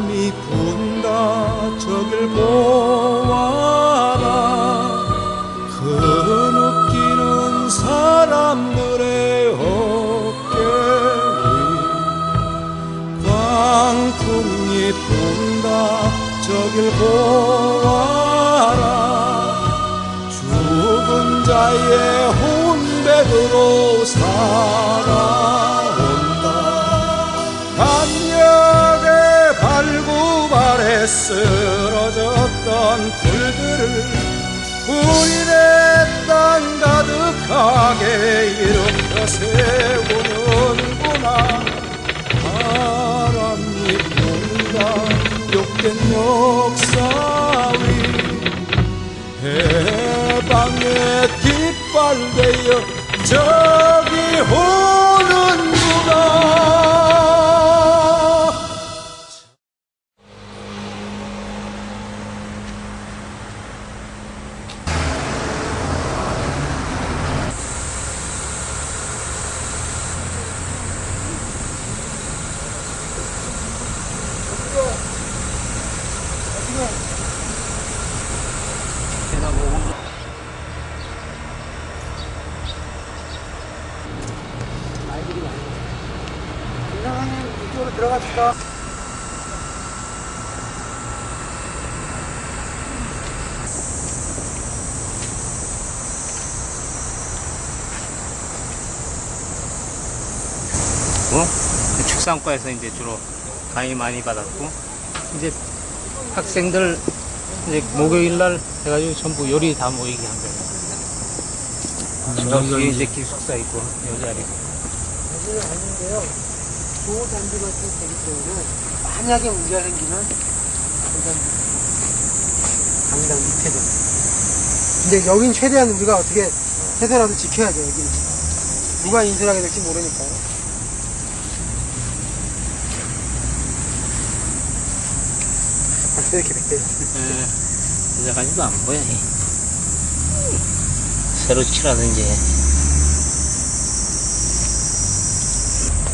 바람이 분다 저길 보아라. 그 느끼는 사람들의 어깨 위 광풍이 분다 저길 보아라. 죽은 자의 혼백으로 살아온다. 밤녘에 발구발에 쓰러졌던 풀들을 우리 내 땅 가득하게 일으켜 세우는구나. 바람이 분다 욕된 역사 위 해방의 깃발 되어 저기 오는구나. 이쪽으로 들어갑시다. 축산과에서 이제 주로 강의 많이 받았고, 이제 학생들 이제 목요일 날 해가지고 전부 요리 다 모이게 한 거예요. 여기 이제 기숙사 있고, 요 자리. 여기는 아닌데요. 보호단지가 좀 되기 때문에 만약에 문제가 생기면 강당 밑에도. 근데 여긴 최대한 우리가 어떻게 해서라도 지켜야죠. 여기는 누가 인수하게 될지 모르니까요. 이렇게 몇 이래가지고 안 보여. 새로 칠하든지.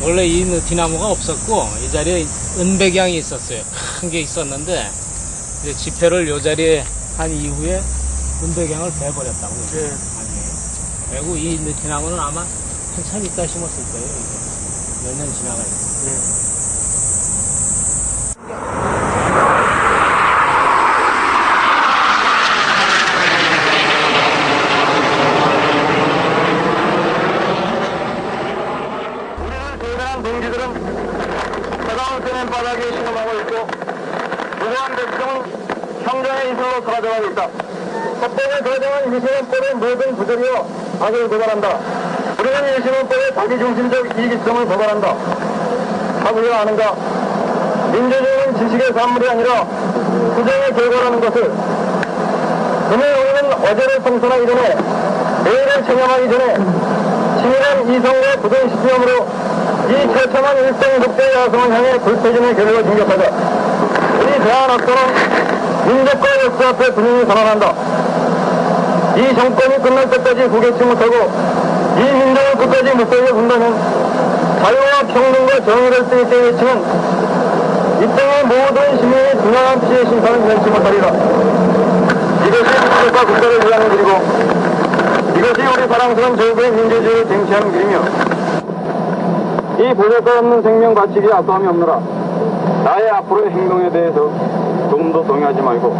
원래 이 느티나무가 없었고, 이 자리에 은백양이 있었어요. 큰 게 있었는데, 이제 집회를 이 자리에 한 이후에 은백양을 베어버렸다고요. 네. 그리고 이 느티나무는 아마 한참 있다 심었을 거예요. 몇 년 지나가요. 네. 동지들은 차가운 세면바닥에 신음하고 있고 무고한 백성은 형장의 이슬로 사라져가고 있다. 법법에 거정한 유신헌법의 모든 부조리와 악을 고발한다. 우리는 유신헌법의 자기중심적 이기성을 고발한다. 하고야 하는가? 민주주의는 지식의 산물이 아니라 투쟁의 결과라는 것을 오늘 우리는 어제를 청산하기 전에 내일을 체념하기 전에 치밀한 이성과 부전 시점으로 이 처참한 일생 독재 야성을 향해 불태진의 결의를 진격하자. 우리 대한학교는 민족과 역사 앞에 분명히 선언한다. 이 정권이 끝날 때까지 후개치 못하고 이 민족을 끝까지 못살게 군다면 자유와 평등과 정의를 뜨겁게 외치는 이 땅의 모든 시민의 중요한 피해 심판을 면치 못하리라. 이것이 민족과 국가를 위하는 길이고 이것이 우리 사랑스러운 저국의 민주주의를 쟁취하는 길이며 이 보잘것 없는 생명 바치기에 아까움이 없노라. 나의 앞으로의 행동에 대해서 조금도 동의하지 말고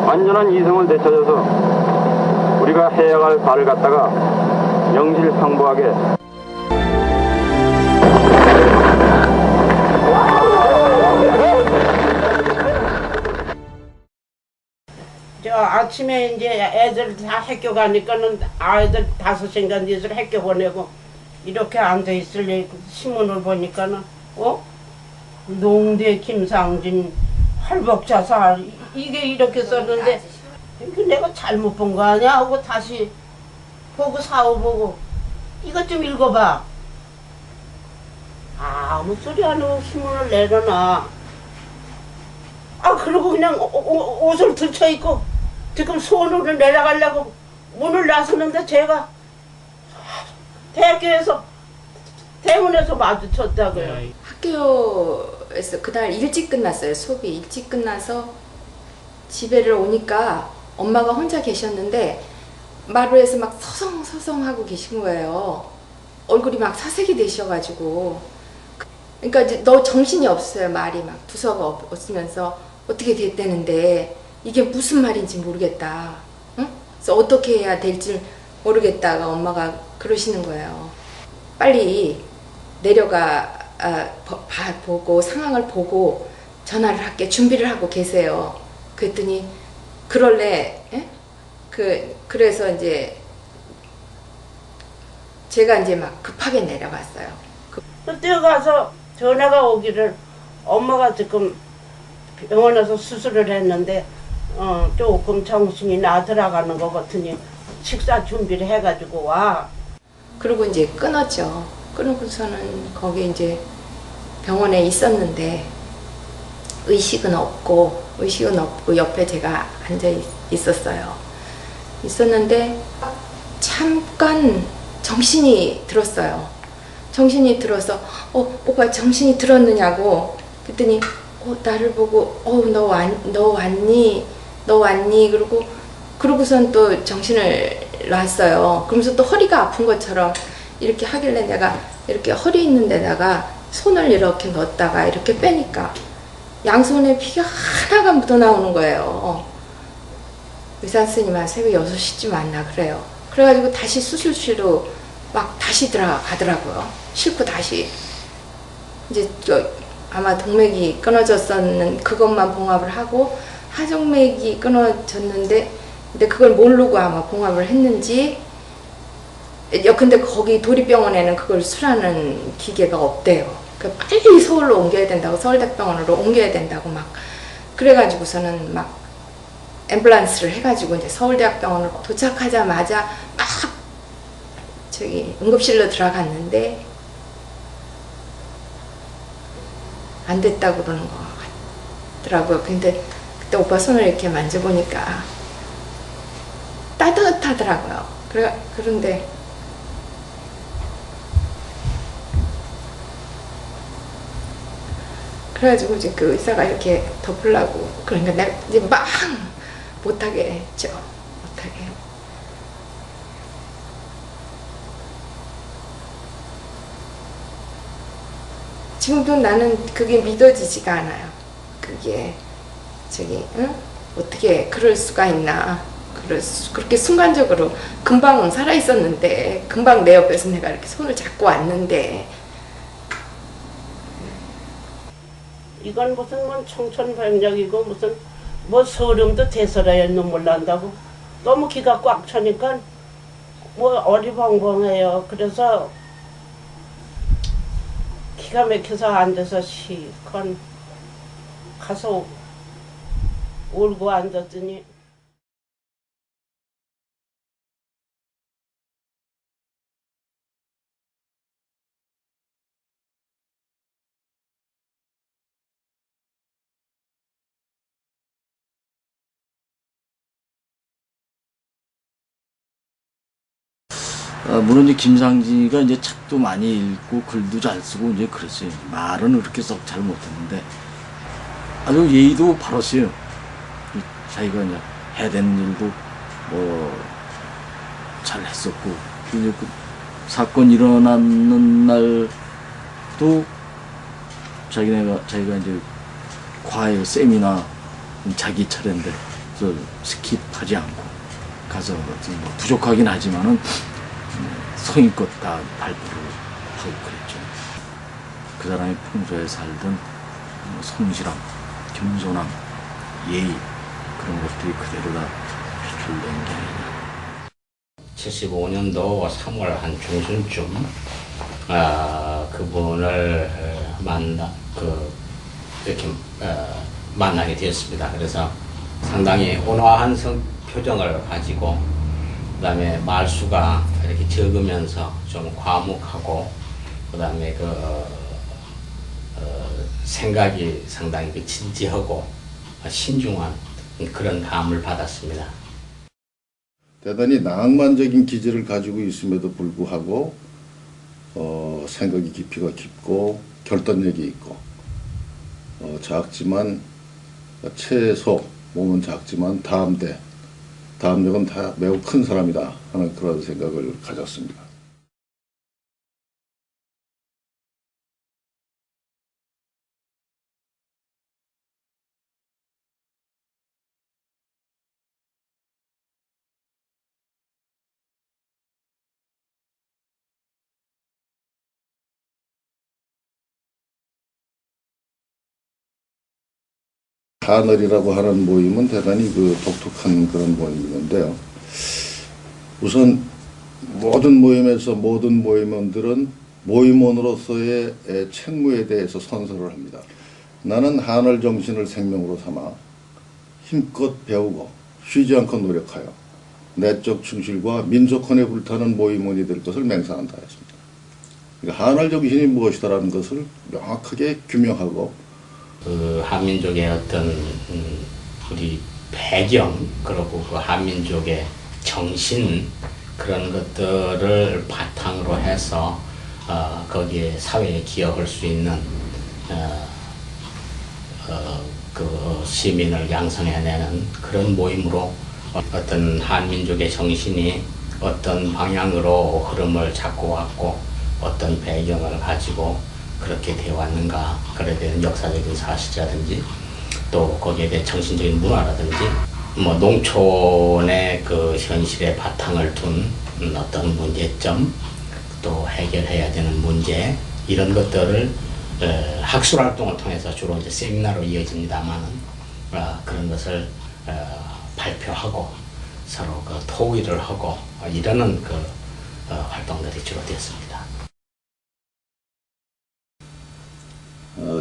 완전한 이성을 되찾아서 우리가 해야 할 바를 갖다가 명실상부하게 저 아침에 이제 애들 다 학교 가니까는 아이들 5시간 뒤에서 학교 보내고 이렇게 앉아 있을래 신문을 보니까는 농대 김상진 할복자살 이게 이렇게 썼는데 이거 내가 잘못 본 거 아니야 하고 다시 보고 사오보고 이것 좀 읽어봐. 아무 소리 안 하고 신문을 내려놔. 그러고 그냥 옷을 들쳐입고 지금 손으로 내려가려고 문을 나서는데 제가 대학교에서 대문에서 마주쳤다고요. 학교 마루에서 그날 일찍 끝났어요. 수업이 일찍 끝나서 집에를 오니까 엄마가 혼자 계셨는데 마루에서 막 서성서성하고 계신 거예요. 얼굴이 막 사색이 되셔가지고. 그러니까 이제 너 정신이 없어요. 말이 막 부서가 없으면서 어떻게 됐다는데 이게 무슨 말인지 모르겠다. 응? 그래서 어떻게 해야 될지 모르겠다가 엄마가 그러시는 거예요. 빨리 내려가 보고 상황을 보고 전화를 할게 준비를 하고 계세요. 그랬더니 그럴래? 예? 그래서 이제 제가 이제 막 급하게 내려갔어요. 그때 가서 전화가 오기를 엄마가 지금 병원에서 수술을 했는데 조금 정신이 나들어가는 것 같으니 식사 준비를 해가지고 와. 그리고 이제 끊었죠. 끊고서는 거기 이제 병원에 있었는데 의식은 없고 옆에 제가 앉아 있었어요. 있었는데 잠깐 정신이 들었어요. 정신이 들어서 오빠 정신이 들었느냐고 그랬더니 나를 보고 너 왔니? 그러고선 또 정신을 놨어요. 그러면서 또 허리가 아픈 것처럼 이렇게 하길래 내가 이렇게 허리 있는 데다가 손을 이렇게 넣었다가 이렇게 빼니까 양손에 피가 하나가 묻어나오는 거예요. 의사 선생님한 새벽 6시쯤 왔나 그래요. 그래가지고 다시 수술실로 막 다시 들어가더라고요. 싣고 다시 이제 아마 동맥이 끊어졌었는 그것만 봉합을 하고 하정맥이 끊어졌는데 근데 그걸 모르고 아마 봉합을 했는지 근데 거기 도립병원에는 그걸 수라는 기계가 없대요. 그러니까 빨리 서울로 옮겨야 된다고 서울대병원으로 옮겨야 된다고 막 그래가지고서는 막 앰뷸런스를 해가지고 이제 서울대학병원으로 도착하자마자 막 저기 응급실로 들어갔는데 안 됐다고 그러는 거 같더라고요. 근데 그때 오빠 손을 이렇게 만져보니까 따뜻하더라고요. 그런데 그래가지고 이제 그 의사가 이렇게 덮으려고 그러니까 내가 이제 막 못하게 했죠. 못하게. 지금도 나는 그게 믿어지지가 않아요. 그게 응? 어떻게 그럴 수가 있나. 그렇게 순간적으로 금방은 살아있었는데 금방 내 옆에서 내가 이렇게 손을 잡고 왔는데 이건 무슨 청천벽력이고 무슨 소름도 대설해야 눈물 난다고 너무 기가 꽉 차니까 어리벙벙해요. 그래서 기가 막혀서 앉아서 시컨 가서 울고 앉았더니 물론 이제 김상지가 이제 책도 많이 읽고 글도 잘 쓰고 이제 그랬어요. 말은 그렇게 썩 잘 못했는데 아주 예의도 바랐어요. 자기가 이제 해야 되는 일도 잘 했었고 이제 그 사건 일어나는 날도 자기가 이제 과외 세미나 자기 차례인데 스킵하지 않고 가서 뭐 부족하긴 하지만은 성의껏 다 발표를 하고 그랬죠. 그 사람이 평소에 살던 성실함, 겸손함, 예의 그런 것들이 그대로 다 표출된 게 아니냐. 75년도 3월 한 중순쯤 그분을 이렇게 만나게 되었습니다. 그래서 상당히 온화한 표정을 가지고 그다음에 말수가 이렇게 적으면서 좀 과묵하고 그다음에 생각이 상당히 진지하고 신중한 그런 감을 받았습니다. 대단히 낭만적인 기질을 가지고 있음에도 불구하고 생각이 깊이가 깊고 결단력이 있고 작지만 최소 몸은 작지만 다음력은 다 매우 큰 사람이다 하는 그런 생각을 가졌습니다. 하늘이라고 하는 모임은 대단히 독특한 그런 모임인데요. 우선 모든 모임에서 모든 모임원들은 모임원으로서의 책무에 대해서 선서를 합니다. 나는 하늘 정신을 생명으로 삼아 힘껏 배우고 쉬지 않고 노력하여 내적 충실과 민족헌에 불타는 모임원이 될 것을 맹세한다 했습니다. 그러니까 하늘 정신이 무엇이다라는 것을 명확하게 규명하고 그 한민족의 어떤 우리 배경 그리고 그 한민족의 정신 그런 것들을 바탕으로 해서 거기에 사회에 기여할 수 있는 그 시민을 양성해내는 그런 모임으로 어떤 한민족의 정신이 어떤 방향으로 흐름을 잡고 왔고 어떤 배경을 가지고 그렇게 되어 왔는가, 그에 대한 역사적인 사실이라든지 또 거기에 대한 정신적인 문화라든지 뭐 농촌의 그 현실의 바탕을 둔 어떤 문제점 또 해결해야 되는 문제 이런 것들을 학술 활동을 통해서 주로 이제 세미나로 이어집니다만은 그런 것을 발표하고 서로 그 토의를 하고 이러는 그 활동들이 주로 되었습니다.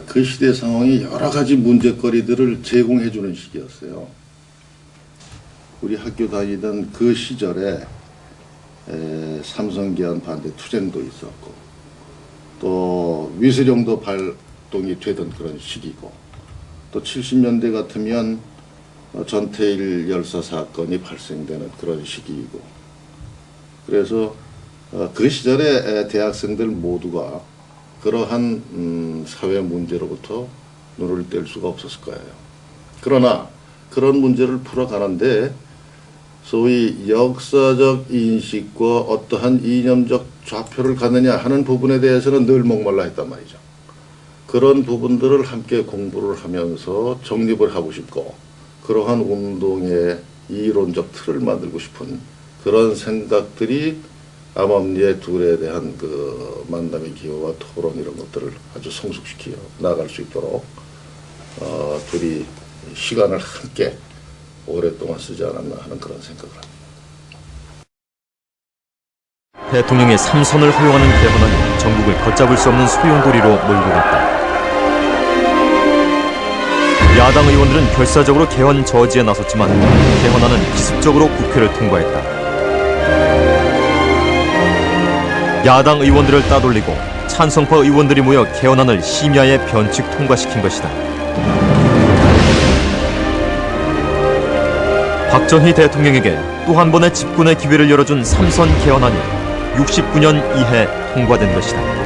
그 시대 상황이 여러 가지 문제거리들을 제공해 주는 시기였어요. 우리 학교 다니던 그 시절에 삼성기한 반대 투쟁도 있었고 또 위수령도 발동이 되던 그런 시기고 또 70년대 같으면 전태일 열사 사건이 발생되는 그런 시기이고 그래서 그 시절에 대학생들 모두가 그러한 사회 문제로부터 눈을 뗄 수가 없었을 거예요. 그러나 그런 문제를 풀어가는데 소위 역사적 인식과 어떠한 이념적 좌표를 갖느냐 하는 부분에 대해서는 늘 목말라 했단 말이죠. 그런 부분들을 함께 공부를 하면서 정립을 하고 싶고 그러한 운동의 이론적 틀을 만들고 싶은 그런 생각들이 암암리의 둘에 대한 그 만남의 기회와 토론 이런 것들을 아주 성숙시켜 나갈 수 있도록 둘이 시간을 함께 오랫동안 쓰지 않았나 하는 그런 생각을 합니다. 대통령의 삼선을 허용하는 개헌안이 전국을 걷잡을 수 없는 소용돌이로 몰고 갔다. 야당 의원들은 결사적으로 개헌 저지에 나섰지만 개헌안은 기습적으로 국회를 통과했다. 야당 의원들을 따돌리고 찬성파 의원들이 모여 개헌안을 심야에 변칙 통과시킨 것이다. 박정희 대통령에게 또 한 번의 집권의 기회를 열어준 삼선 개헌안이 69년 이해 통과된 것이다.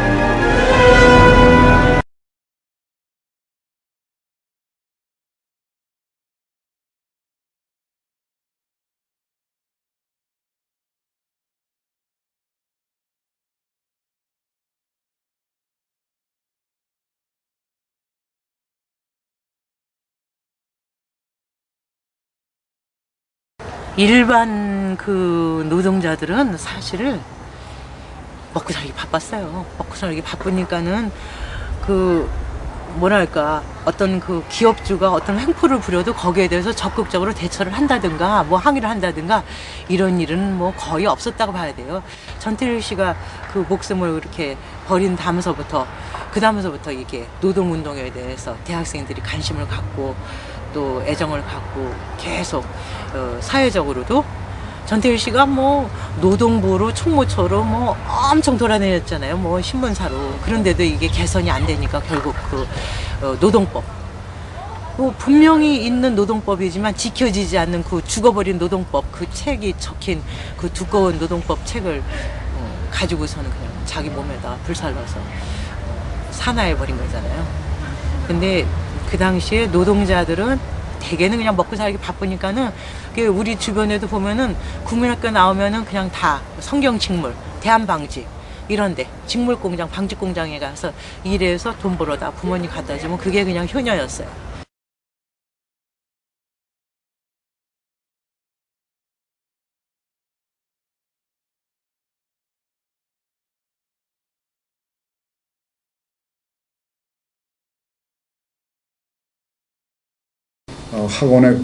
일반 그 노동자들은 사실 먹고 살기 바빴어요. 먹고 살기 바쁘니까는 그 뭐랄까 어떤 그 기업주가 어떤 횡포를 부려도 거기에 대해서 적극적으로 대처를 한다든가 뭐 항의를 한다든가 이런 일은 뭐 거의 없었다고 봐야 돼요. 전태일 씨가 그 목숨을 이렇게 버린 다음서부터 이게 노동운동에 대해서 대학생들이 관심을 갖고 또 애정을 갖고 계속 사회적으로도 전태일 씨가 뭐 노동부로 총무처로 뭐 엄청 돌아다녔잖아요. 뭐 신문사로. 그런데도 이게 개선이 안 되니까 결국 그 노동법. 뭐 분명히 있는 노동법이지만 지켜지지 않는 그 죽어버린 노동법 그 책이 적힌 그 두꺼운 노동법 책을 가지고서는 그냥 자기 몸에다 불살라서 산화해버린 거잖아요. 근데 그 당시에 노동자들은 대개는 그냥 먹고 살기 바쁘니까는 우리 주변에도 보면은 국민학교 나오면은 그냥 다 성경직물, 대한방직 이런데 직물공장, 방직공장에 가서 일해서 돈 벌어다 부모님 갖다 주면 그게 그냥 효녀였어요. 학원에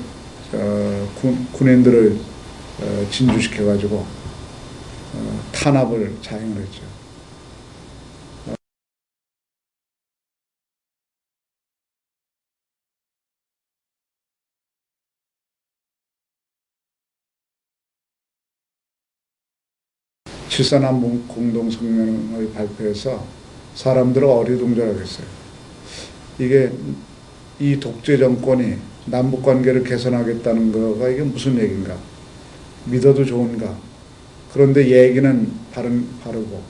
군인들을 진주시켜가지고 탄압을 자행을 했죠. 칠사남북 공동성명을 발표해서 사람들을 어리둥절하게 했어요. 이게 이 독재 정권이 남북 관계를 개선하겠다는 거가 이게 무슨 얘기인가? 믿어도 좋은가? 그런데 얘기는 바르고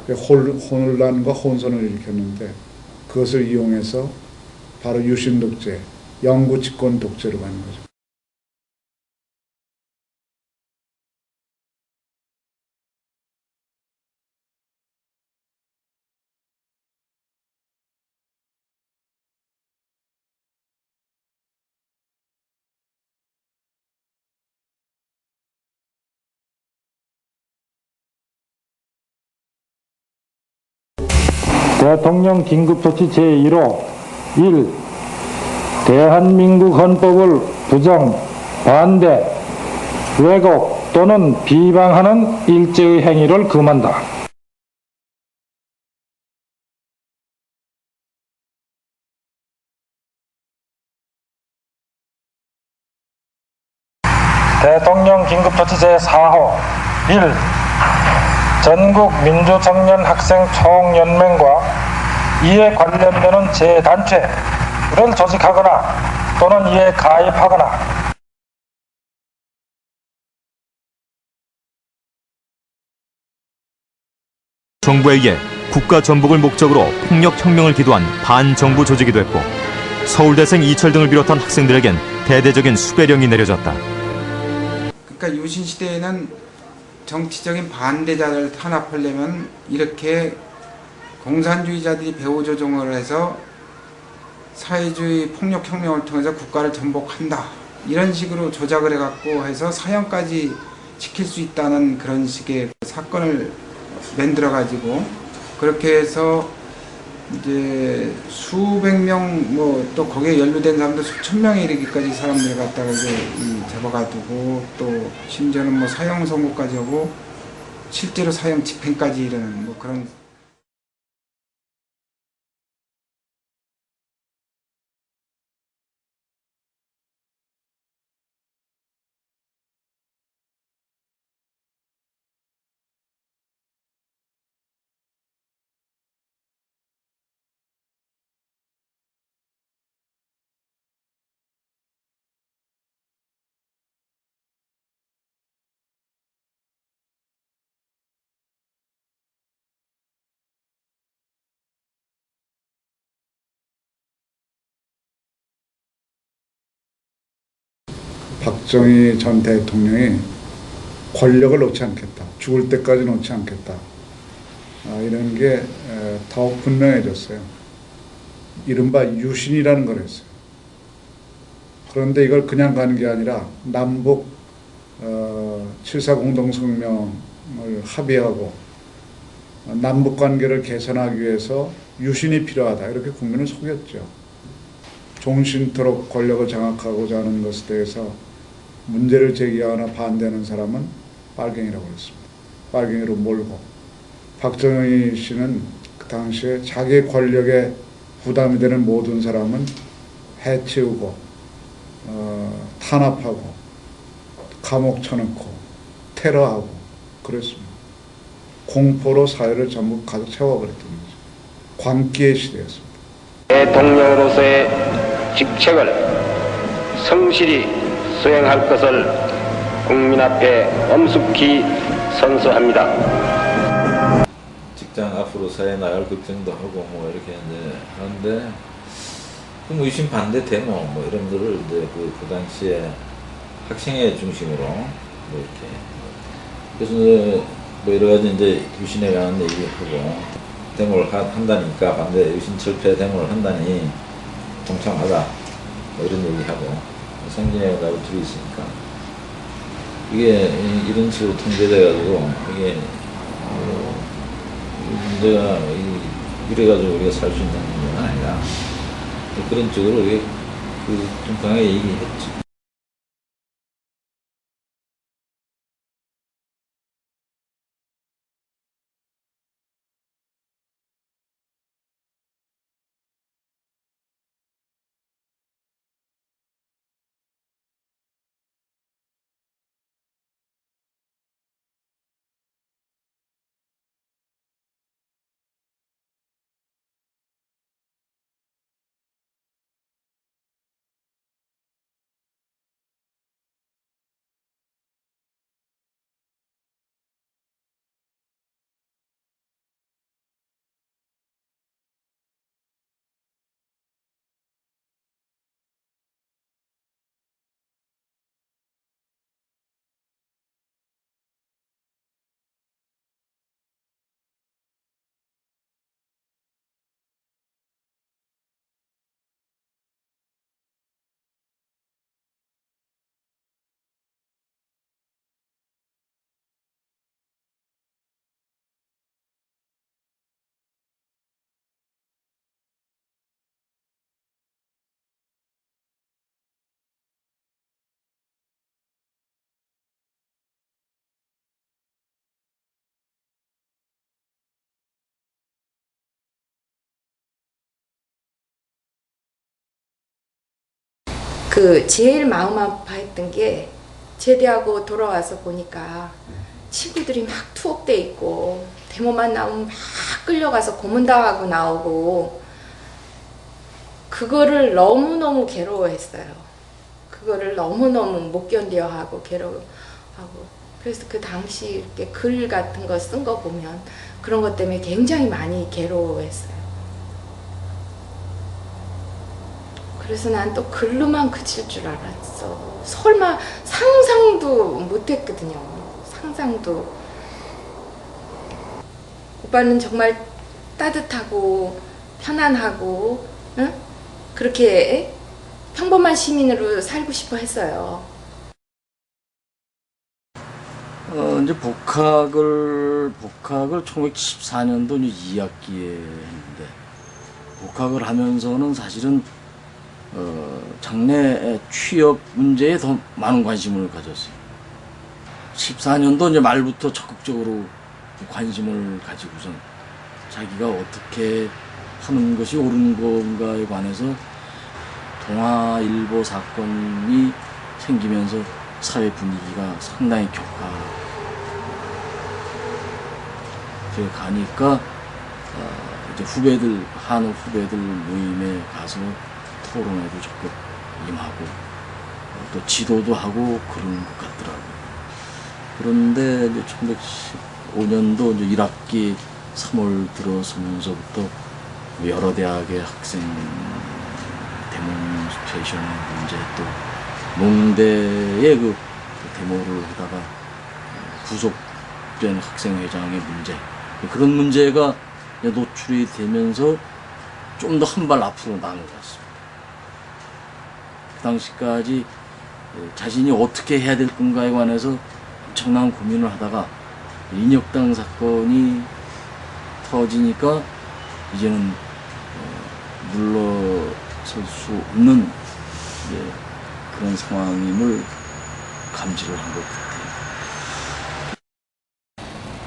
혼란과 혼선을 일으켰는데 그것을 이용해서 바로 유신 독재, 영구 집권 독재로 가는 거죠. 대통령 긴급조치 제1호 1. 대한민국 헌법을 부정, 반대, 왜곡 또는 비방하는 일제의 행위를 금한다. 대통령 긴급조치 제4호 1. 전국 민주청년 학생 총연맹과 이에 관련되는 재단체를 조직하거나 또는 이에 가입하거나 정부에게 국가 전복을 목적으로 폭력혁명을 기도한 반정부 조직이 됐고 서울대생 이철 등을 비롯한 학생들에겐 대대적인 수배령이 내려졌다. 그러니까 유신시대에는 정치적인 반대자를 탄압하려면 이렇게 공산주의자들이 배후조종을 해서 사회주의 폭력혁명을 통해서 국가를 전복한다 이런 식으로 조작을 해갖고 해서 사형까지 시킬 수 있다는 그런 식의 사건을 만들어가지고 그렇게 해서 이제 수백 명 뭐 또 거기에 연루된 사람도 수천 명에 이르기까지 사람들 갖다가 이제 잡아가두고 또 심지어는 뭐 사형 선고까지 하고 실제로 사형 집행까지 이르는 뭐 그런. 박정희 전 대통령이 권력을 놓지 않겠다. 죽을 때까지 놓지 않겠다. 이런 게 더욱 분명해졌어요. 이른바 유신이라는 걸 했어요. 그런데 이걸 그냥 가는 게 아니라 남북 7.4 공동성명을 합의하고 남북 관계를 개선하기 위해서 유신이 필요하다. 이렇게 국민을 속였죠. 종신토록 권력을 장악하고자 하는 것에 대해서 문제를 제기하거나 반대하는 사람은 빨갱이라고 했습니다. 빨갱이로 몰고 박정희 씨는 그 당시에 자기 권력에 부담이 되는 모든 사람은 해치우고 탄압하고 감옥 쳐넣고 테러하고 그랬습니다. 공포로 사회를 전부 가득 채워버렸던 거죠. 광기의 시대였습니다. 대통령으로서의 직책을 성실히 수행할 것을 국민 앞에 엄숙히 선서합니다. 직장 앞으로 사회 나갈 걱정도 하고 뭐 이렇게 이제 하는데 그 유신 반대 데모 뭐 이런 거를 이제 그 당시에 학생회 중심으로 뭐 이렇게 그래서 이제 뭐 여러 가지 이제 유신에 관한 얘기하고 데모를 한다니까 반대 유신 철폐 데모를 한다니 동참하자 뭐 이런 얘기하고 상진회가 둘이 있으니까 이게 이런 식으로 통제돼 가지고 이게 문제가 이래가지고 우리가 살 수 있는 문제는 아니다. 그런 쪽으로 좀 강하게 얘기했죠. 그 제일 마음 아파했던 게 제대하고 돌아와서 보니까 친구들이 막 투옥돼 있고 데모만 나오면 막 끌려가서 고문당하고 나오고 그거를 너무너무 괴로워했어요. 그거를 너무너무 못 견뎌하고 괴로워하고 그래서 그 당시 이렇게 글 같은 거 쓴 거 보면 그런 것 때문에 굉장히 많이 괴로워했어요. 그래서 난 또 글로만 그칠 줄 알았어. 설마 상상도 못했거든요. 상상도. 오빠는 정말 따뜻하고 편안하고 응? 그렇게 평범한 시민으로 살고 싶어 했어요. 이제 복학을 1974년도 2학기에 했는데 복학을 하면서는 사실은 장래 취업 문제에 더 많은 관심을 가졌어요. 14년도 이제 말부터 적극적으로 관심을 가지고선 자기가 어떻게 하는 것이 옳은 건가에 관해서 동아일보 사건이 생기면서 사회 분위기가 상당히 격화돼 가니까 이제 한우 후배들 모임에 가서 토론회도 적극 임하고 또 지도도 하고 그런 것 같더라고요. 그런데 이제 1915년도 이제 1학기 3월 들어서면서부터 여러 대학의 학생 데몬스트레이션의 문제 또 농대의 그 데모를 하다가 구속된 학생회장의 문제 그런 문제가 노출이 되면서 좀 더 한 발 앞으로 나간 것 같습니다. 그 당시까지 자신이 어떻게 해야 될 건가에 관해서 엄청난 고민을 하다가 인혁당 사건이 터지니까 이제는 물러설 수 없는 그런 상황임을 감지를 한 것 같아요.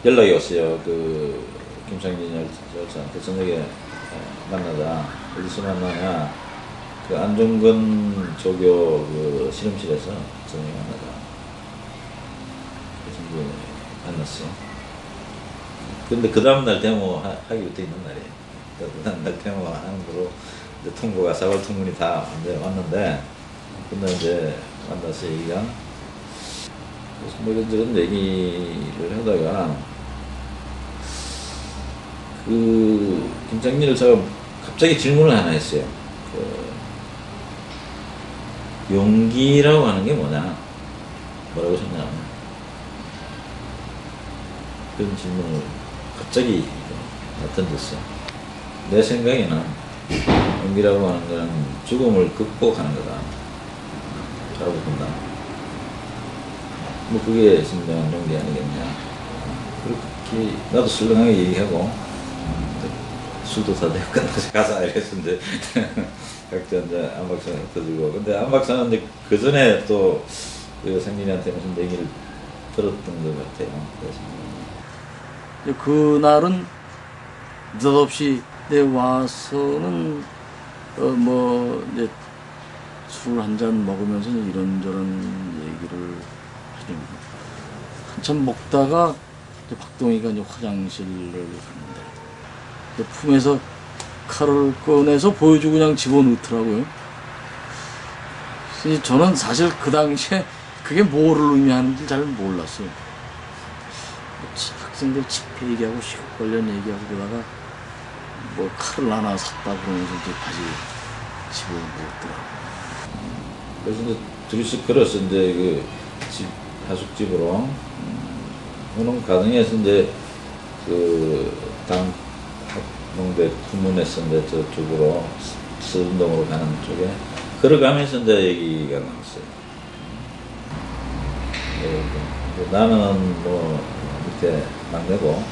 연락이 왔어요. 그 김상진 여사한테 저녁에 만나자. 어디서 만나냐? 그 안종근 조교 그 실험실에서 저녁에 만나자. 그래서 이제 만났어요. 근데 그 다음날 데모 하기로 돼 있는 날이에요. 그 다음날 데모 하는 거로 이제 통보가 4월 통문이 다 왔는데 근데 이제 만나서 얘기한 그래서 뭐 이런저런 얘기를 하다가 그 김장진을 제가 갑자기 질문을 하나 했어요. 용기라고 하는 게 뭐냐? 뭐라고 생각하냐? 그런 질문을 갑자기 던졌어. 내 생각에는 용기라고 하는 거는 죽음을 극복하는 거다 라고 본다. 뭐 그게 진정한 용기 아니겠냐. 그렇게 나도 설렁하게 얘기하고 술도 다 내고 끝나서 가자 이랬어. 이제 각자 이제 안 박사는 흩어지고. 근데 안 박사는 이제 그 전에 또 그 상진이한테 무슨 얘기를 들었던 것 같아요. 그래서 그날은 느닷없이 내 와서는 이제 술 한 잔 먹으면서 이런저런 얘기를 하죠. 한참 먹다가 이제 박동희가 이제 화장실을 갔는데 이제 품에서 칼을 꺼내서 보여주고 그냥 집어넣더라고요. 그래서 저는 사실 그 당시에 그게 뭐를 의미하는지 잘 몰랐어요. 학생들 집회 얘기하고 시국 관련 얘기하고 그러다가 뭐 칼을 하나 샀다 그러면서 이제 다시 집어넣더라고요. 그래서 이제 둘이서 걸어서 이제 그 집, 하숙집으로 오는 과정에서 이제 그 당학농대 후문에서 이제 저쪽으로 서운동으로 가는 쪽에 걸어가면서 이제 얘기가 나왔어요. 나는 뭐 밑에 막내고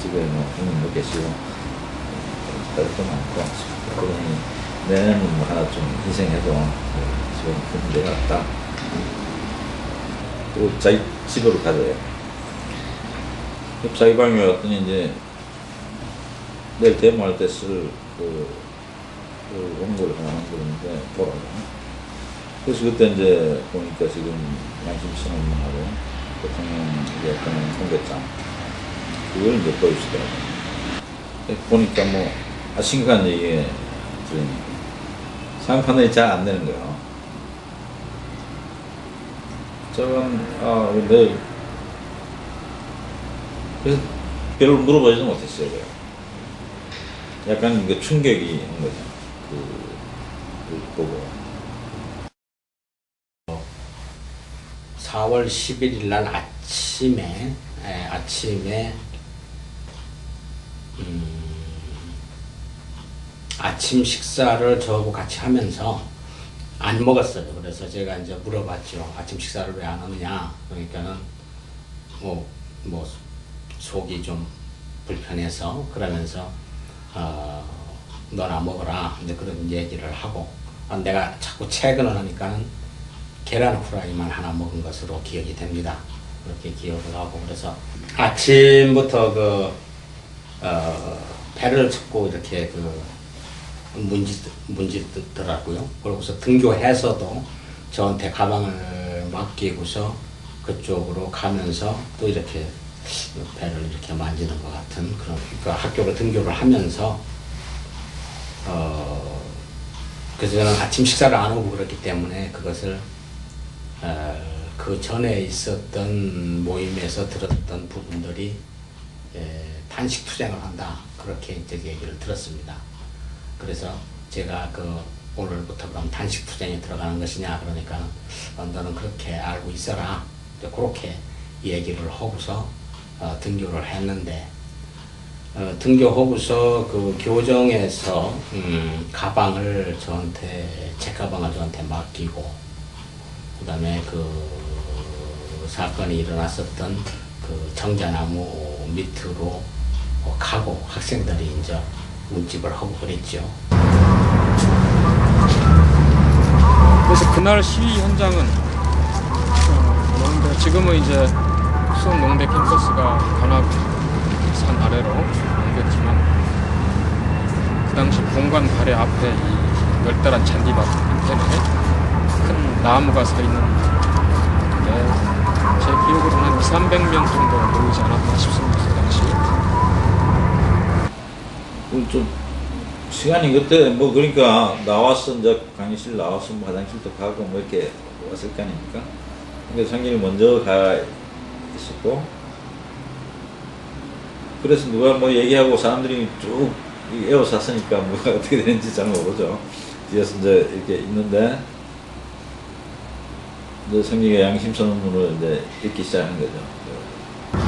집에 뭐 형님도 계시고 딸도 많고 그러니 내는 뭐 하나 좀 희생해도 집에 큰 문제가 없다. 그리고 자기 집으로 가져요. 자기 방에 왔더니 이제 내일 데모할 때 쓸 그 원고를 하나 만들었는데 보라고. 그래서 그때 이제 보니까 지금 양심선언문하고 대통령 예컨대 통계장 그걸 이제 보여주더라고요. 보니까 뭐 심각한 얘기에 들으니까 상황 판단이 잘 안 되는 거예요. 저건 내일 그래서 별로 물어보지도 못했어요. 약간 그 충격이 온 거죠. 그 보고 4월 11일 날 아침에 아침 식사를 저하고 같이 하면서 안 먹었어요. 그래서 제가 이제 물어봤죠. 아침 식사를 왜 안 하느냐. 그러니까는 뭐 속이 좀 불편해서 그러면서 너나 먹어라. 이제 그런 얘기를 하고 내가 자꾸 체근을 하니까는 계란 후라이만 하나 먹은 것으로 기억이 됩니다. 그렇게 기억을 하고 그래서 아침부터 배를 쳤고 이렇게 문지더라고요. 그러고서 등교해서도 저한테 가방을 맡기고서 그쪽으로 가면서 또 이렇게 배를 이렇게 만지는 것 같은 그런 그 학교로 등교를 하면서 그래서 저는 아침 식사를 안 하고 그렇기 때문에 그것을 그 전에 있었던 모임에서 들었던 부분들이 단식 투쟁을 한다 그렇게 이제 얘기를 들었습니다. 그래서 제가 오늘부터 그럼 단식 투쟁에 들어가는 것이냐 그러니까 너는 그렇게 알고 있어라 그렇게 얘기를 하고서 등교를 했는데 등교하고서 그 교정에서 가방을 제 가방을 저한테 맡기고 그 다음에 사건이 일어났었던 그 정자나무 밑으로 가고 학생들이 이제 문집을 하고 그랬죠. 그래서 그날 시위 현장은 지금은 이제 수원농대 캠퍼스가 관악산 아래로 옮겼지만 그 당시 본관 발에 앞에 이 널따란 잔디밭 때문에 큰 나무가 서 있는 제 기억으로는 한 200~300명 정도 모이지 않았나 싶습니다. 그 당시. 좀 시간이 그때 그러니까 나왔어 이제 강의실 나와서 화장실도 가고 이렇게 왔을 거 아닙니까? 그러니까 상진이 먼저 가 있었고 그래서 누가 얘기하고 사람들이 쭉 에워쌌으니까 뭐가 어떻게 되는지 잘 모르죠. 뒤에서 이제 이렇게 있는데 이제 성경의 양심 선언문을 이제 읽기 시작한 거죠.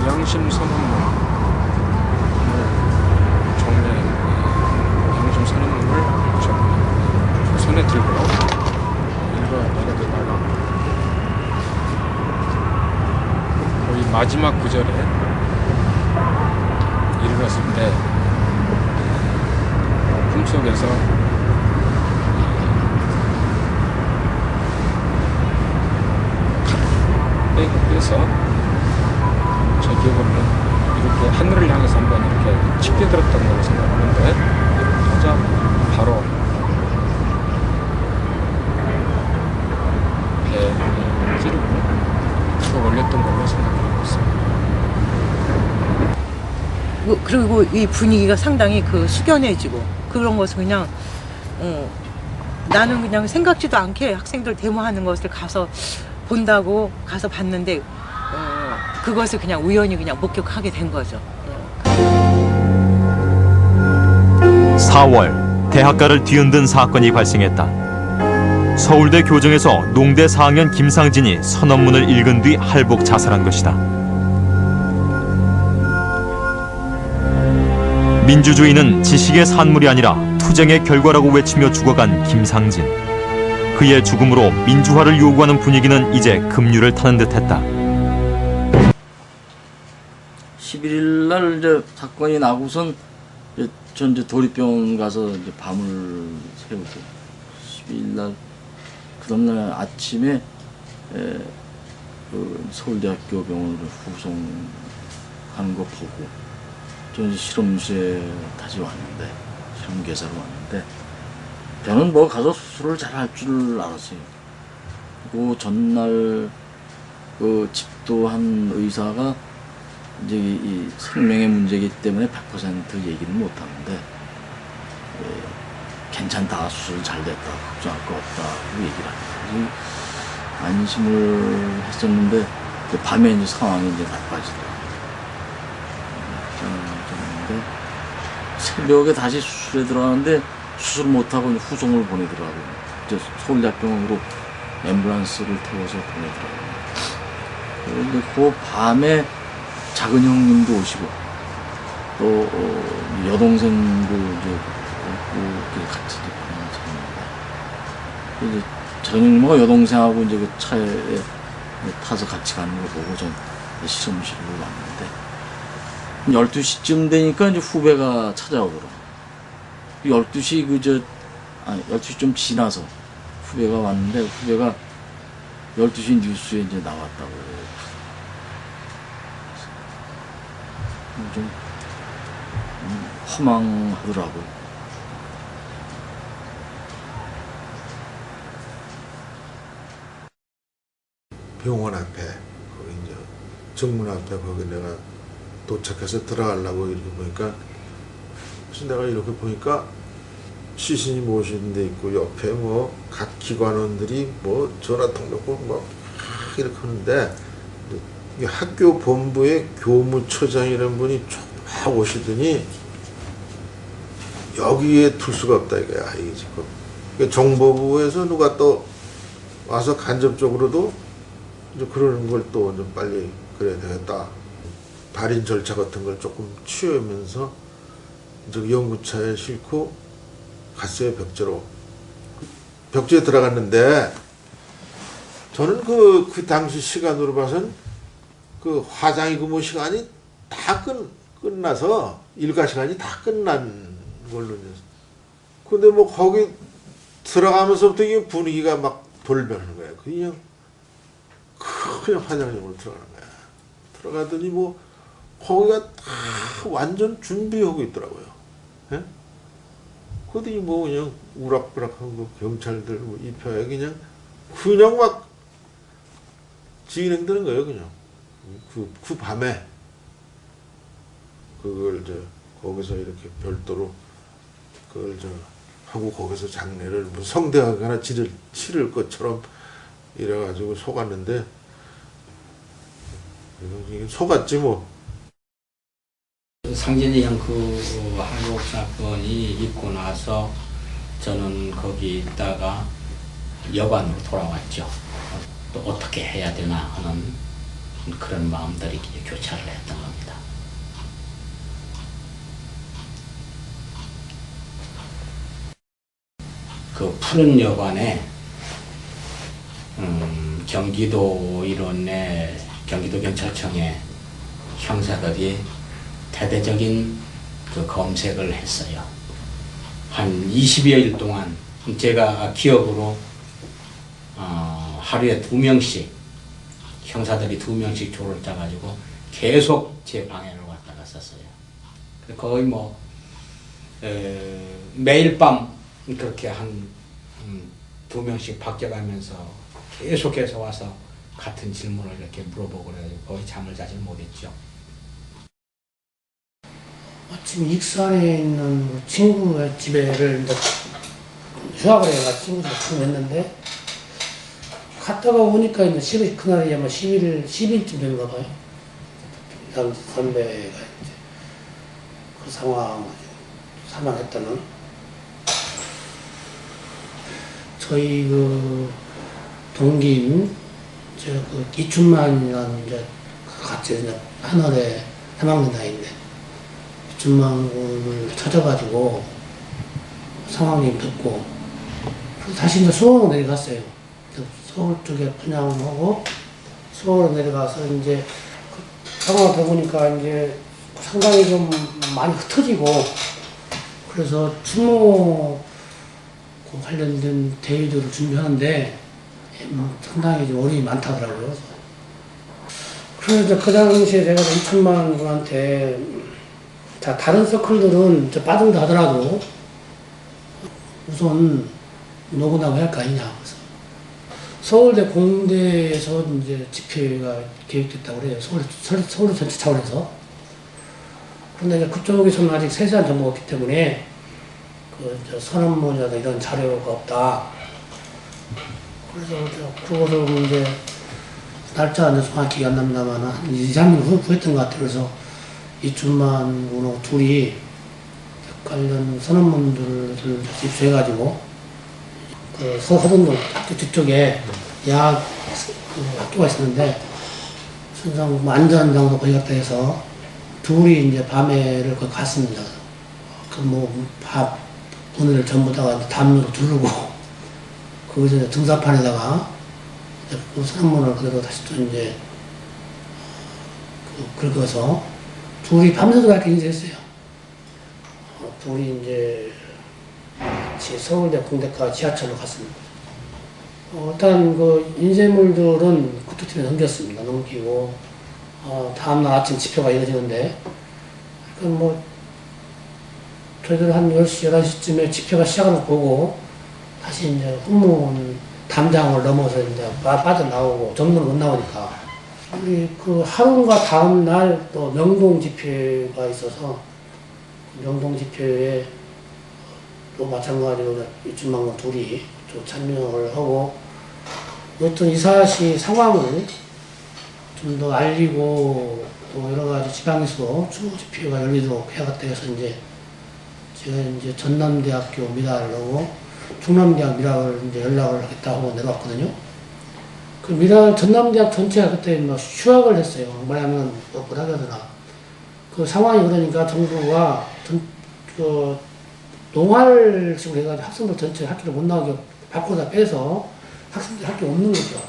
양심 선언문 종래 양심 선언문을 저 손에 들고 읽어내려다가 거의 마지막 구절에 이르렀을 때 꿈속에서 빼서 제 기억으로는 이렇게 하늘을 향해서 한번 이렇게 칩게 들었던 걸로 생각하는데 가자 바로 배에 찌르고 들어 올렸던 걸로 생각하고 있습니다. 그리고 이 분위기가 상당히 그 숙연해지고 그런 것을 그냥 나는 그냥 생각지도 않게 학생들 데모하는 것을 가서 본다고 가서 봤는데 그것을 그냥 우연히 그냥 목격하게 된 거죠. 4월 대학가를 뒤흔든 사건이 발생했다. 서울대 교정에서 농대 4학년 김상진이 선언문을 읽은 뒤 할복 자살한 것이다. 민주주의는 지식의 산물이 아니라 투쟁의 결과라고 외치며 죽어간 김상진. 그의 죽음으로 민주화를 요구하는 분위기는 이제 급류를 타는 듯했다. 11일 날 이제 사건이 나고선 전 이제 도립병원 가서 이제 밤을 새우고 12일 날 그다음날 아침에 그 서울대학교 병원으로 후송한 거 보고 저는 실험실에 다시 왔는데 실험계사로 왔는데 저는 뭐 가서 수술을 잘 할 줄 알았어요. 그 전날 그 집도한 의사가 이제 이 생명의 문제이기 때문에 100% 얘기는 못 하는데 괜찮다, 수술 잘 됐다, 걱정할 거 없다 그 얘기를 하니까 안심을 했었는데 밤에 이제 상황이 이제 나빠지더라고요. 그런데 새벽에 다시 수술에 들어가는데 수술 못하고 후송을 보내더라고요. 이제 서울대학병원으로 앰뷸런스를 태워서 보내더라고요. 그런데 그 밤에 작은 형님도 오시고 또 여동생도 이제 오고 같이 잤는데 이제 작은 형님하고 여동생하고 이제 그 차에 타서 같이 가는 거 보고 전 실험실로 왔는데 12시쯤 되니까 이제 후배가 찾아오더라고요. 12시 12시 좀 지나서 후배가 왔는데 후배가 12시 뉴스에 이제 나왔다고 좀 허망하더라고요. 병원 앞에 거기 이제 정문 앞에 거기 내가 도착해서 들어가려고 이렇게 보니까 그래서 내가 이렇게 보니까 시신이 모시는 데 있고 옆에 뭐 각 기관원들이 뭐 전화통 놓고 뭐 이렇게 하는데 이 학교 본부의 교무처장이라는 분이 쫙 오시더니 여기에 둘 수가 없다 이거야. 이게 지금 그러니까 정보부에서 누가 또 와서 간접적으로도 이제 그러는 걸 또 좀 빨리 그래야 되겠다. 발인 절차 같은 걸 조금 취하면서 이제 연구차에 싣고 갔어요. 벽제로. 벽제에 들어갔는데 저는 그 당시 시간으로 봐선 그 화장이 근무 시간이 다 끝나서 일과 시간이 다 끝난 걸로. 근데 뭐 거기 들어가면서부터 이 분위기가 막 돌변하는 거야. 그냥 화장실로 들어가는 거야. 들어가더니 뭐 거기가 다 완전 준비하고 있더라고요. 예? 그러더니 뭐 그냥 우락부락한 거 경찰들 뭐 입혀야 그냥 막 진행되는 거예요. 그냥 그 밤에 그걸 거기서 이렇게 별도로 그걸 하고 거기서 장례를 뭐 성대하거나 치를 것처럼 이래가지고 속았는데 속았지 뭐. 상진이 형 그 항복 사건이 있고 나서 저는 거기 있다가 여관으로 돌아왔죠. 또 어떻게 해야 되나 하는 그런 마음들이 교차를 했던 겁니다. 그 푸른 여관에 경기도 일원의 경기도 경찰청의 형사들이 대대적인 그 검색을 했어요. 한 20여일 동안 제가 기억으로 하루에 2명씩 형사들이 2명씩 조를 짜가지고 계속 제 방에를 왔다 갔었어요. 거의 뭐 매일 밤 그렇게 한 2명씩 바뀌어가면서 계속해서 와서 같은 질문을 이렇게 물어보고 그래가지고 거의 잠을 자질 못했죠. 마침 익산에 있는 친구의 집에를 이제 휴학을 해가 친구 집에 했는데 갔다가 오니까 이제 그날이 아마 10일쯤 된가 봐요. 선배가 이제 그 상황 사망했다는 저희 그 동기인 제가 그 이춘만이라는 이제 같이 이제 한월에 3학년 나이인데 이춘만을 찾아가지고 상황님 듣고 다시 이제 수원으로 내려갔어요. 서울 쪽에 분양하고 서울로 내려가서 이제 그 상황을 보니까 이제 상당히 좀 많이 흩어지고 그래서 추모 관련된 대회들을 준비하는데 상당히 좀 어려움이 많다더라고요. 그래서 그 당시에 제가 2천만 분한테 자 다른 서클들은 빠진다 하더라도 우선 노고나고 할 거 아니냐. 그래서 서울대 공대에서 이제 집회가 계획됐다고 그래요. 서울 전체 차원에서. 그런데 그쪽에서는 아직 세세한 정보가 없기 때문에 그 선언문이나 이런 자료가 없다. 그래서 그거를 이제 날짜는 정확히 기억 안 납니다만 한 2, 3년 후였던 것 같아요. 그래서 이춘만 군하고 둘이 관련 선언문들을 입수해가지고 그 서호동동 학교 뒤쪽에 야학 그 학교가 있었는데 순상 안전장도 거기 갔다 해서 둘이 이제 밤에를 거기 갔습니다. 그 뭐 밥 문을 전부 다가 담요로 두르고 거기서 등사판에다가 그 선언문을 그대로 다시 또 이제 긁어서 둘이 밤새도 그렇게 인쇄했어요. 둘이 이제 서울대 공대과 지하철로 갔습니다. 일단 그 인쇄물들은 구토팀에 넘겼습니다. 넘기고 다음날 아침 집회가 이어지는데 뭐 저희들 한 10시, 11시쯤에 집회가 시작하는 거 보고 다시 이제 후문 담장을 넘어서 이제 빠져나오고 정문을 못 나오니까 우리 그 하루가 다음 날 또 명동 집회가 있어서 명동 집회에 또 마찬가지로 이춘만과 둘이 또 참여를 하고 어떤 이사시 상황을 좀 더 알리고 또 여러 가지 지방에서 추모 집회가 열리도록 해야겠다 해서 이제 제가 이제 전남대학교 미라를 하고 충남대학 미라를 이제 연락을 하겠다고 내려왔거든요. 그 미라 전남대학 전체가 그때 뭐 휴학을 했어요. 뭐냐면 뭐라 그러더라. 그 상황이 그러니까 정부가 그 농활식으로 해가지고 학생들 전체 학교를 못 나오게 밖으로 다 빼서 학생들 학교 없는 거죠.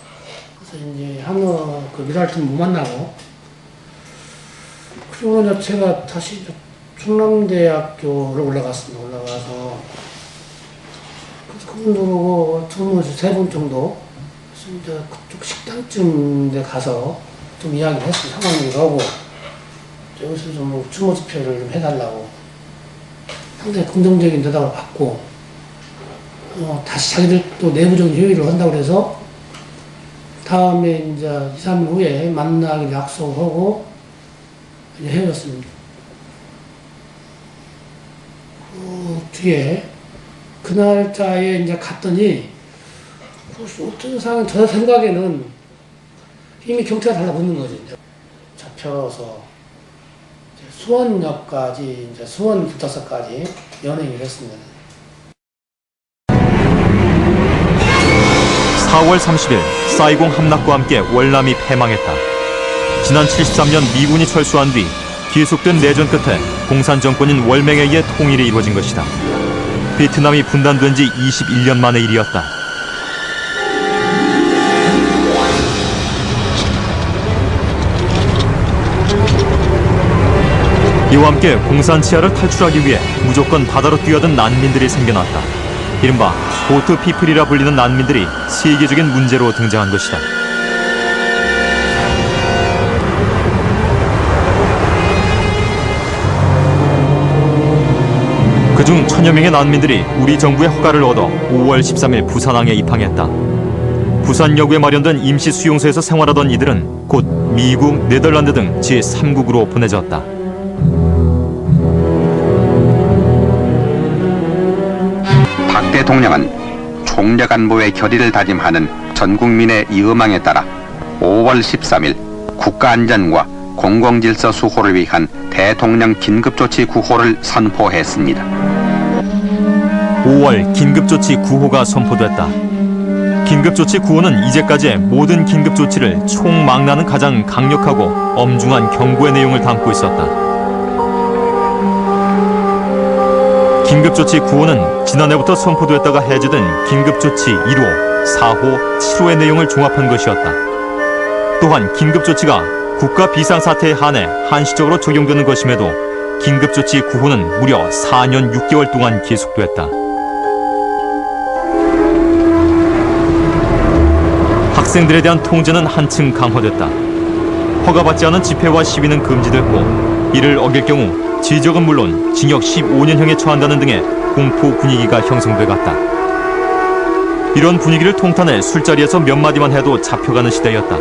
그래서 이제 한번 그 미라를 좀 못 만나고 그리고 이제 제가 다시 충남대학교를 올라갔습니다. 올라가서 그래서 그분들하고 2번 정도 그래서 이제 그쪽 식당쯤 가서 좀 이야기를 했어요. 상황을 하고 여기서 좀 추모 집회를 좀 해달라고 상당히 긍정적인 대답을 받고 다시 자기들 또 내부적인 회의를 한다고 그래서 다음에 이제 2, 3일 후에 만나기를 약속하고 이제 헤어졌습니다. 그 뒤에 그 날짜에 이제 갔더니 어떤 상황 저 생각에는 이미 경찰이 달라붙는 거죠. 이제 잡혀서 수원역까지 이제 수원 교차소까지 연행을 했습니다. 4월 30일 사이공 함락과 함께 월남이 패망했다. 지난 73년 미군이 철수한 뒤 계속된 내전 끝에 공산 정권인 월맹에 의해 통일이 이루어진 것이다. 베트남이 분단된 지 21년 만의 일이었다. 이와 함께 공산 치하를 탈출하기 위해 무조건 바다로 뛰어든 난민들이 생겨났다. 이른바 보트 피플이라 불리는 난민들이 세계적인 문제로 등장한 것이다. 그중 1000여 명의 난민들이 우리 정부의 허가를 얻어 5월 13일 부산항에 입항했다. 부산여구에 마련된 임시 수용소에서 생활하던 이들은 곧 미국, 네덜란드 등 제3국으로 보내졌다. 박 대통령은 총력 안보의 결의를 다짐하는 전 국민의 이 음망에 따라 5월 13일 국가안전과 공공질서 수호를 위한 대통령 긴급조치 9호를 선포했습니다. 5월 긴급조치 9호가 선포됐다. 긴급조치 9호는 이제까지의 모든 긴급조치를 총망라하는 가장 강력하고 엄중한 경고의 내용을 담고 있었다. 긴급조치 9호는 지난해부터 선포됐다가 해제된 긴급조치 1호, 4호, 7호의 내용을 종합한 것이었다. 또한 긴급조치가 국가 비상사태에 한해 한시적으로 적용되는 것임에도 긴급조치 9호는 무려 4년 6개월 동안 계속됐다. 학생들에 대한 통제는 한층 강화됐다. 허가받지 않은 집회와 시위는 금지됐고 이를 어길 경우 지적은 물론 징역 15년형에 처한다는 등의 공포 분위기가 형성돼 갔다. 이런 분위기를 통탄해 술자리에서 몇 마디만 해도 잡혀가는 시대였다.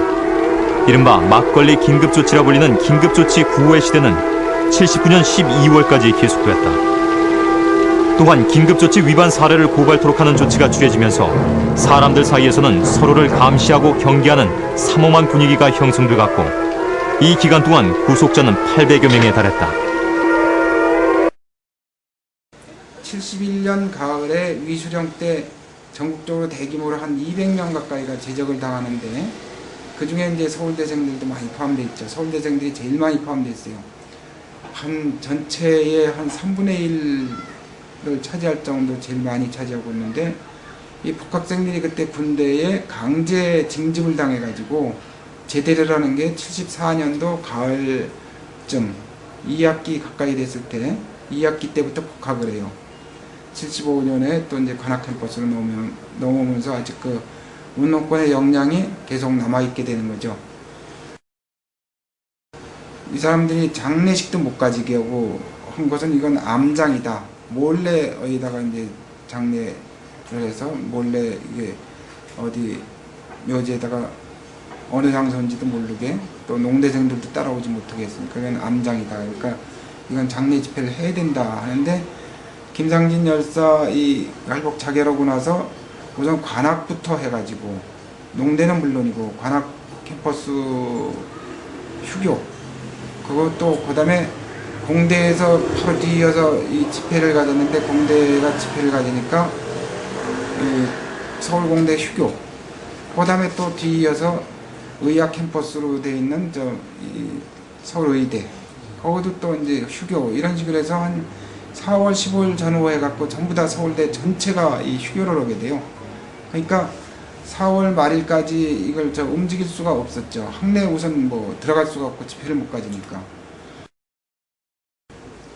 이른바 막걸리 긴급조치라 불리는 긴급조치 9호의 시대는 79년 12월까지 계속됐다. 또한 긴급조치 위반 사례를 고발토록 하는 조치가 추려지면서 사람들 사이에서는 서로를 감시하고 경계하는 삼엄한 분위기가 형성돼 갔고 이 기간 동안 구속자는 800여 명에 달했다. 71년 가을에 위수령 때 전국적으로 대규모로 한 200명 가까이가 제적을 당하는데 그 중에 이제 서울대생들도 많이 포함되어 있죠. 서울대생들이 제일 많이 포함되어 있어요. 한 전체의 한 3분의 1을 차지할 정도로 제일 많이 차지하고 있는데 이 복학생들이 그때 군대에 강제 징집을 당해가지고 제대를 하는 게 74년도 가을쯤 2학기 가까이 됐을 때 2학기 때부터 복학을 해요. 75년에 또 이제 관악 캠퍼스로 넘어오면서 아직 그 운동권의 역량이 계속 남아있게 되는 거죠. 이 사람들이 장례식도 못 가지게 하고 한 것은 이건 암장이다. 몰래 어디다가 이제 장례를 해서 몰래 이게 어디 묘지에다가 어느 장소인지도 모르게 또 농대생들도 따라오지 못하게 했으니까 이건 암장이다. 그러니까 이건 장례 집회를 해야 된다 하는데 김상진 열사 이 할복 자결하고 나서 우선 관악부터 해가지고 농대는 물론이고 관악 캠퍼스 휴교 그것도 그 다음에 공대에서 바로 뒤이어서 이 집회를 가졌는데 공대가 집회를 가지니까 서울공대 휴교 그 다음에 또 뒤이어서 의학 캠퍼스로 되어 있는 서울의대 거기도 또 이제 휴교 이런 식으로 해서 한 4월 15일 전후 해갖고 전부 다 서울대 전체가 이 휴교를 하게 돼요. 그러니까 4월 말일까지 이걸 움직일 수가 없었죠. 학내에 우선 뭐 들어갈 수가 없고 집회를 못 가지니까.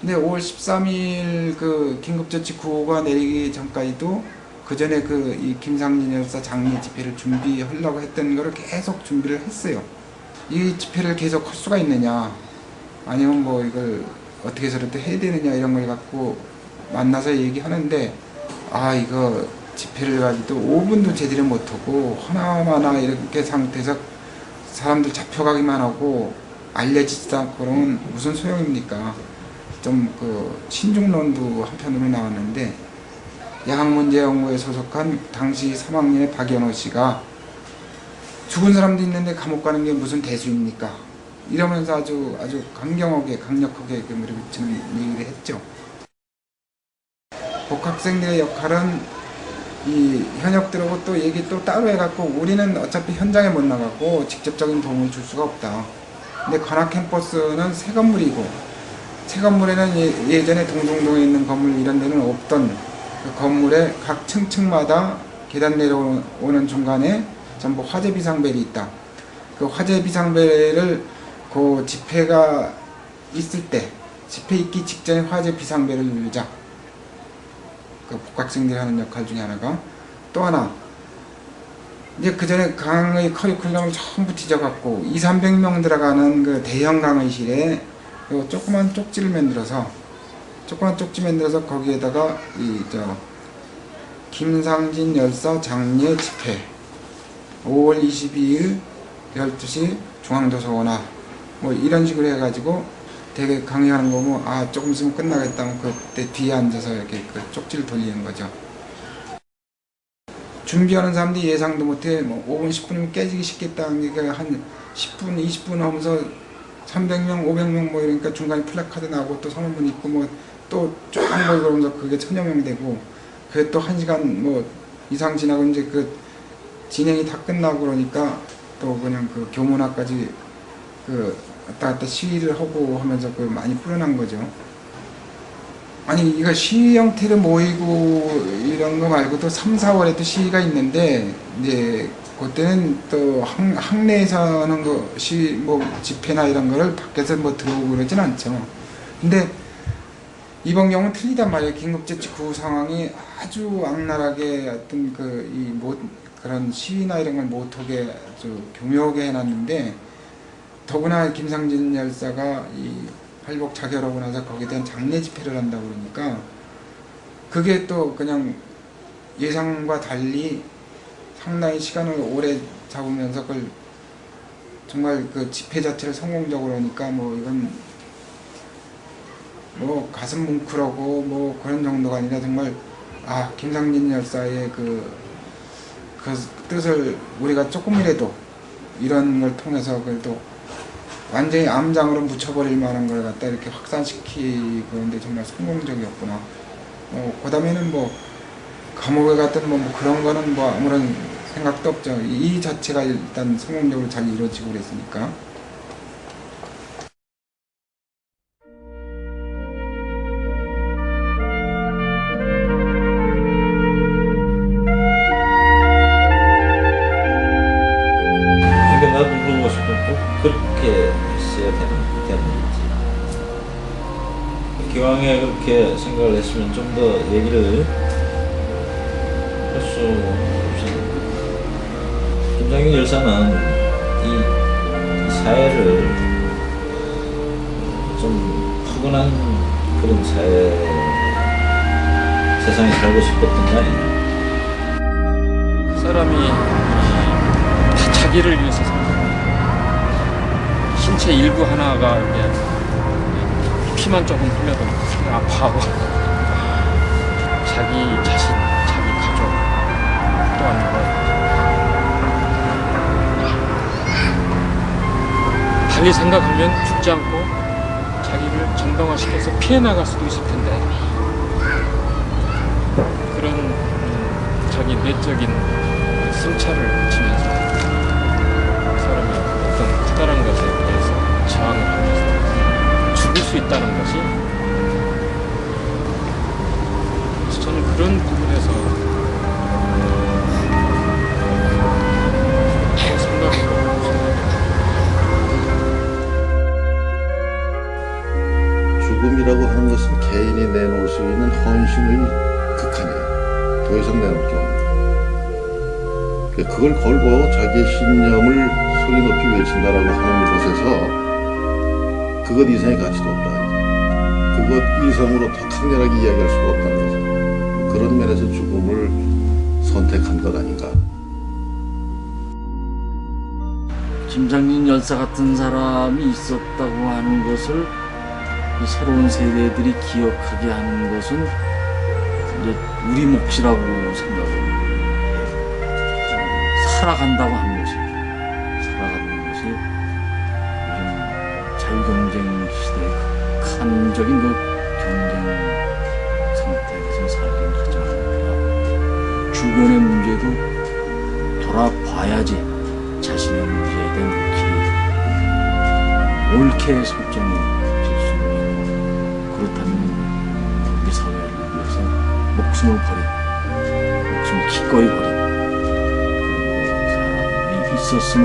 근데 5월 13일 그 긴급조치 9호가 내리기 전까지도 그 전에 그 이 김상진 열사 장례 집회를 준비하려고 했던 거를 계속 준비를 했어요. 이 집회를 계속 할 수가 있느냐, 아니면 뭐 이걸 어떻게 저렇게 해야 되느냐 이런 걸 갖고 만나서 얘기하는데 이거 집회를 가지고 5분도 제대로 못하고 하나마나 이렇게 상태에서 사람들 잡혀가기만 하고 알려지지도 않고 그러면 무슨 소용입니까? 좀 그 신중론도 한편으로 나왔는데 야학문제연구에 소속한 당시 3학년의 박연호 씨가 죽은 사람도 있는데 감옥 가는 게 무슨 대수입니까? 이러면서 아주 강경하게 강력하게 얘기를 했죠. 복학생들의 역할은 이 현역들하고 또 얘기 또 따로 해갖고 우리는 어차피 현장에 못 나가고 직접적인 도움을 줄 수가 없다. 근데 관악 캠퍼스는 새 건물이고 새 건물에는 예전에 동성동에 있는 건물 이런 데는 없던 그 건물의 각 층층마다 계단 내려오는 중간에 전부 화재 비상벨이 있다. 그 화재 비상벨을 그 집회가 있을 때 집회 있기 직전에 화재 비상벨을 누르자. 그 복학생들이 하는 역할 중에 하나가. 또 하나 이제 그 전에 강의 커리큘럼을 전부 뒤져갖고 200~300명 들어가는 그 대형 강의실에 요 조그만 쪽지를 만들어서 거기에다가 김상진 열사 장례 집회 5월 22일 12시 중앙도서관아 뭐 이런 식으로 해가지고 되게 강의하는 거 보면 아 조금 있으면 끝나겠다면 그때 뒤에 앉아서 이렇게 그 쪽지를 돌리는 거죠. 준비하는 사람들이 예상도 못해 뭐 5분 10분이면 깨지기 쉽겠다는 게 한 10분 20분 하면서 300명 500명 뭐 이러니까 중간에 플래카드 나오고 또 선언문 있고 뭐 또 쫙 뭐 그러면서 그게 1000여 명 되고 그게 또 1시간 뭐 이상 지나고 이제 그 진행이 다 끝나고 그러니까 또 그냥 그 교문화까지 그 왔다 갔다 시위를 하고 하면서 그 많이 불어난 거죠. 아니 이거 시위 형태로 모이고 이런 거 말고도 3, 4월에도 시위가 있는데 이제 그때는 또 학내에서 하는 거 시위 뭐 집회나 이런 거를 밖에서 뭐 들어오고 그러진 않죠. 근데 이번 경우는 틀리단 말이에요. 긴급재치 구호 상황이 아주 악랄하게 어떤 그런 시위나 이런 걸 못하게 아주 교묘하게 해놨는데 더구나 김상진 열사가 이 팔복 자결하고 나서 거기에 대한 장례 집회를 한다고 그러니까 그게 또 그냥 예상과 달리 상당히 시간을 오래 잡으면서 그걸 정말 그 집회 자체를 성공적으로 하니까 뭐 이건 뭐 가슴 뭉클하고 뭐 그런 정도가 아니라 정말 아 김상진 열사의 그 뜻을 우리가 조금이라도 이런 걸 통해서 그래도 완전히 암장으로 묻혀버릴 만한 걸 갖다 이렇게 확산시키고 그런데 정말 성공적이었구나. 그 다음에는 뭐 감옥에 갔든 뭐 그런 거는 뭐 아무런 생각도 없죠. 이 자체가 일단 성공적으로 잘 이루어지고 그랬으니까. 그러니까 나도 물어보고 싶은 꼭 그렇게 했어야 되는지. 기왕에 그렇게 생각을 했으면 좀 더 얘기를 할 수 없었는데. 김상진 열사는 이 사회를 좀 푸근한 그런 세상에 살고 싶었던 거 아니냐. 사람이 다 자기를 위해서 삽니다. 신체 일부 하나가 이게 피만 조금 흘려도 아파하고 자기 자신, 자기 가족 또한 뭐 달리 생각하면 죽지 않고 자기를 정당화시켜서 피해 나갈 수도 있을 텐데 그런 자기 내적인 승차를 치면서 사람이 어떤 커다란 것에 대해서 저항을 하면서 죽을 수 있다는 것이 그래서 저는 그런 부분에서 생각을 죽음이라고 하는 것은 개인이 내놓을 수 있는 헌신의 극한이에요. 더 이상 내놓을 게 없는. 그걸 걸고 자기의 신념을 소리 높이 외친다라고 하는 곳에서 그것 이상의 가치도 없다. 그것 이상으로 더 강렬하게 이야기할 수가 없다는 거죠. 그런 면에서 죽음을 선택한 것 아닌가. 김상진 열사 같은 사람이 있었다고 하는 것을 이 새로운 세대들이 기억하게 하는 것은 이제 우리 몫이라고 생각합니다. 살아간다고 하는 것이, 살아가는 것이 요즘 자유경쟁 시대의 극한적인 그 경쟁 상태에서 살긴 하지 않을까. 주변의 문제도 돌아봐야지 자신의 문제에 대한 길이 옳게 설정이 될 수 있고, 그렇다면 우리 사회를 위해서 목숨을 기꺼이 버린 그런 사람이 있었음을